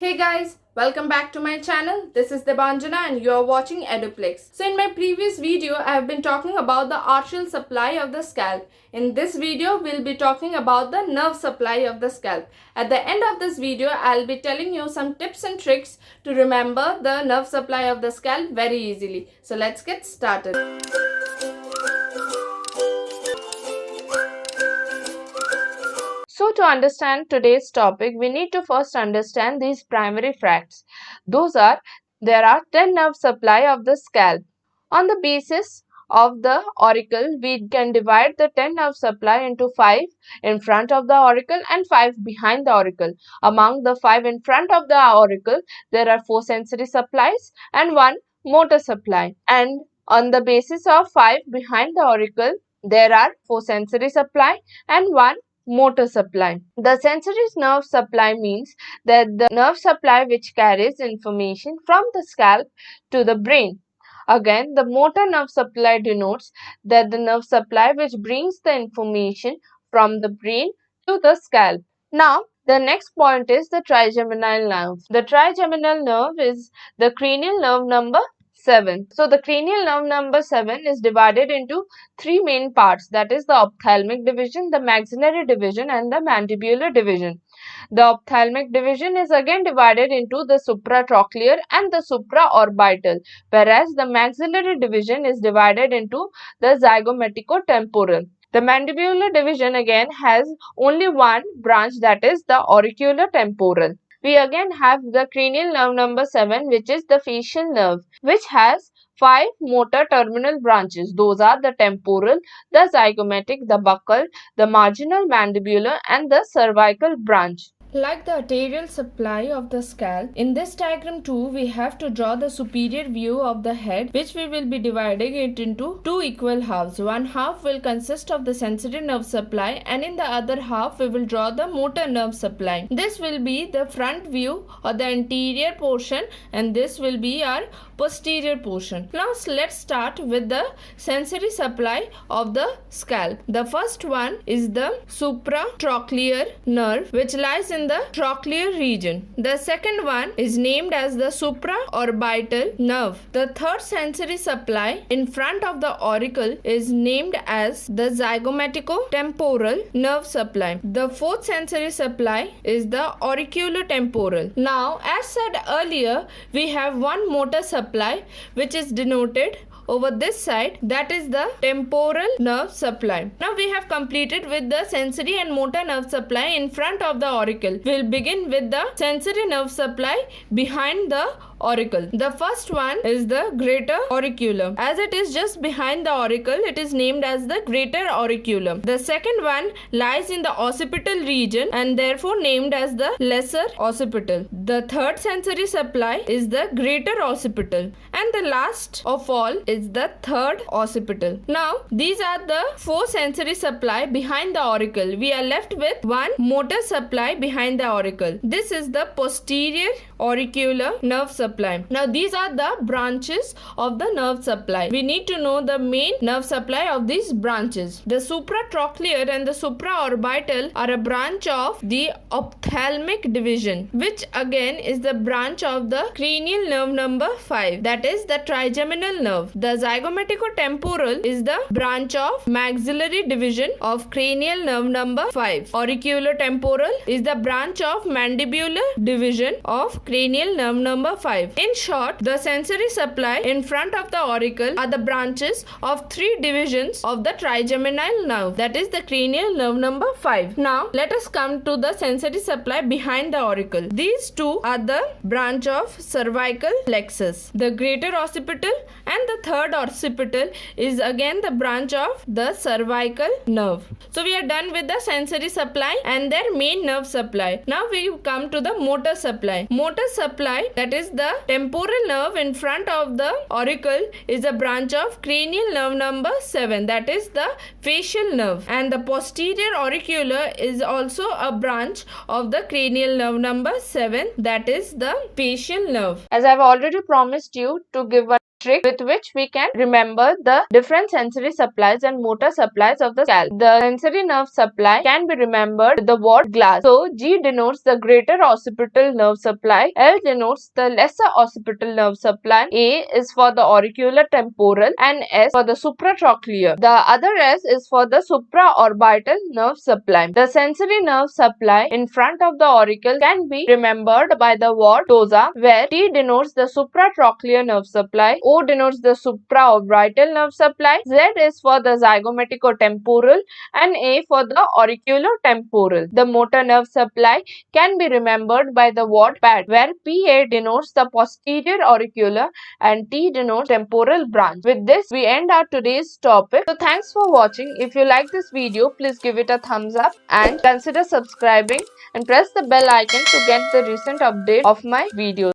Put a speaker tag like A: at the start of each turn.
A: Hey guys, welcome back to my channel. This is Debanjana and you are watching Eduplex. So in my previous video, I have been talking about the arterial supply of the scalp. In this video, we'll be talking about the nerve supply of the scalp. At the end of this video, I'll be telling you some tips and tricks to remember the nerve supply of the scalp very easily. So let's get started. So to understand today's topic, we need to first understand these primary facts. Those are, there are 10 nerve supply of the scalp. On the basis of the auricle, we can divide the 10 nerve supply into 5 in front of the auricle and 5 behind the auricle. Among the 5 in front of the auricle, there are 4 sensory supplies and 1 motor supply. And on the basis of 5 behind the auricle, there are 4 sensory supply and 1 motor supply. The sensory nerve supply means that the nerve supply which carries information from the scalp to the brain. Again, the motor nerve supply denotes that the nerve supply which brings the information from the brain to the scalp. Now, the next point is the trigeminal nerve. The trigeminal nerve is the cranial nerve number 7. So the cranial nerve number 7 is divided into 3 main parts, that is the ophthalmic division, the maxillary division and the mandibular division. The ophthalmic division is again divided into the supratrochlear and the supraorbital, whereas the maxillary division is divided into the zygomaticotemporal. The mandibular division again has only one branch, that is the auriculotemporal. We again have the cranial nerve number 7, which is the facial nerve, which has 5 motor terminal branches. Those are the temporal, the zygomatic, the buccal, the marginal mandibular and the cervical branch. Like the arterial supply of the scalp, in this diagram too, we have to draw the superior view of the head, which we will be dividing it into 2 equal halves. One half will consist of the sensory nerve supply and in the other half we will draw the motor nerve supply. This will be the front view or the anterior portion and this will be our posterior portion. Now let's start with the sensory supply of the scalp. The first one is the supratrochlear nerve, which lies in the trochlear region. The second one is named as the supraorbital nerve. The third sensory supply in front of the auricle is named as the zygomaticotemporal nerve supply. The fourth sensory supply is the auriculotemporal. Now, as said earlier, we have one motor supply which is denoted over this side, that is the temporal nerve supply. Now we have completed with the sensory and motor nerve supply in front of the auricle. We'll begin with the sensory nerve supply behind the auricle. The first one is the greater auriculum. As it is just behind the auricle, it is named as the greater auriculum. The second one lies in the occipital region and therefore named as the lesser occipital. The third sensory supply is the greater occipital and the last of all is the third occipital. Now these are the 4 sensory supply behind the auricle. We are left with one motor supply behind the auricle. This is the posterior auricular nerve supply. Now these are the branches of the nerve supply. We need to know the main nerve supply of these branches. The supratrochlear and the supraorbital are a branch of the ophthalmic division, which again is the branch of the cranial nerve number 5, that is the trigeminal nerve. The zygomaticotemporal is the branch of maxillary division of cranial nerve number 5. Auriculotemporal is the branch of mandibular division of cranial nerve number 5. In short, the sensory supply in front of the auricle are the branches of 3 divisions of the trigeminal nerve, that is the cranial nerve number 5. Now, let us come to the sensory supply behind the auricle. These two are the branch of cervical plexus. The greater occipital and the third occipital is again the branch of the cervical nerve. So, we are done with the sensory supply and their main nerve supply. Now, we come to the motor supply. Motor supply, that is the temporal nerve in front of the auricle, is a branch of cranial nerve number 7, that is the facial nerve, and the posterior auricular is also a branch of the cranial nerve number 7, that is the facial nerve. As I have already promised you to give one trick with which we can remember the different sensory supplies and motor supplies of the scalp. The sensory nerve supply can be remembered with the word glass. So G denotes the greater occipital nerve supply, L denotes the lesser occipital nerve supply, A is for the auricular temporal, and S for the supratrochlear. The other S is for the supraorbital nerve supply. The sensory nerve supply in front of the auricle can be remembered by the word dosa, where T denotes the supratrochlear nerve supply, O denotes the supraorbital nerve supply, Z is for the zygomatico-temporal, and A for the auriculo-temporal. The motor nerve supply can be remembered by the word pad, where PA denotes the posterior auricular and T denotes temporal branch. With this, we end our today's topic. So thanks for watching. If you like this video, please give it a thumbs up and consider subscribing and press the bell icon to get the recent update of my videos.